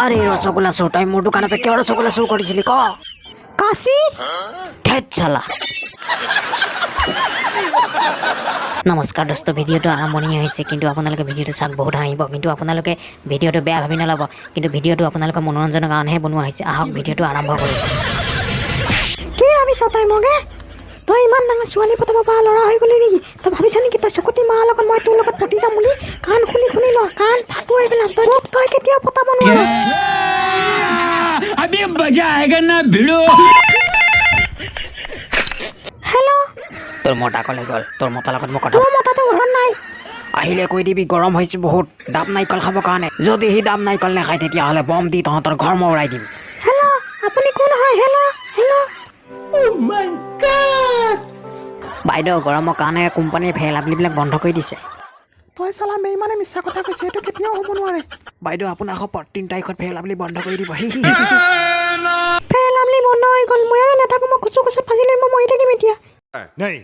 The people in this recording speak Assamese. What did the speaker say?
আৰে ৰসগোল্লা চোৰ তই মোৰ দোকানৰ পৰা কিয় ৰসগোল্লা চোৰ কৰিছিলি ক কাশী ধেত চালা নমস্কাৰ দোস্ত ভিডিঅ'টো আৰম্ভণি হৈছে কিন্তু আপোনালোকে ভিডিঅ'টো চাওক বহুত হাঁহিব কিন্তু আপোনালোকে ভিডিঅ'টো বেয়া ভাবি নল'ব কিন্তু ভিডিঅ'টো আপোনালোকৰ মনোৰঞ্জনৰ কাৰণেহে বনোৱা হৈছে আহক ভিডিঅ'টো আৰম্ভ কৰোঁ কি ভাবিছ তই মগে তই ইমান ডাঙৰ ছোৱালী পতাব পৰা ল'ৰা হৈ গ'লি নেকি তই ভাবিছ নেকি তই চকুতি মাৰ লগত মই তোৰ লগত পতি যাম বুলি কাণ খুলি ল কাণ ফাটো এইবিলাক তই কেতিয়াও পতাব নোৱাৰ अभी मजा आएगा ना भिड़ो হেল্ল' তোৰ মতা কলে গ'ল তোৰ মতাৰ লগত মই কথা তোৰ মতাটো ঘৰত নাই আহিলে কৈ দিবি গৰম হৈছে বহুত দাব নাৰিকল খাবৰ কাৰণে যদি সি দাব নাৰিকল নাখায় তেতিয়াহ'লে বম দি তহঁতৰ ঘৰ মই উৰাই দিম হেল্ল' আপুনি কোন হয় হেল্ল' বাইদেউ গৰমৰ কাৰণে কোম্পানীয়ে ফেল আপলিবিলাক বন্ধ কৰি দিছে তই চালা মেইমানে মিছা কথা কৈছে এইটো কেতিয়াও হ'ব নোৱাৰে বাইদেউ আপোনাক 3 তাৰিখত ফেল আপলি বন্ধ কৰি দিব ফেৰ লামলি বন্ধ হৈ গ'ল মই আৰু নেথাকো মই কুচু কুচুত ফাঁচি লৈ মই মৰি থাকিম এতিয়া नहीं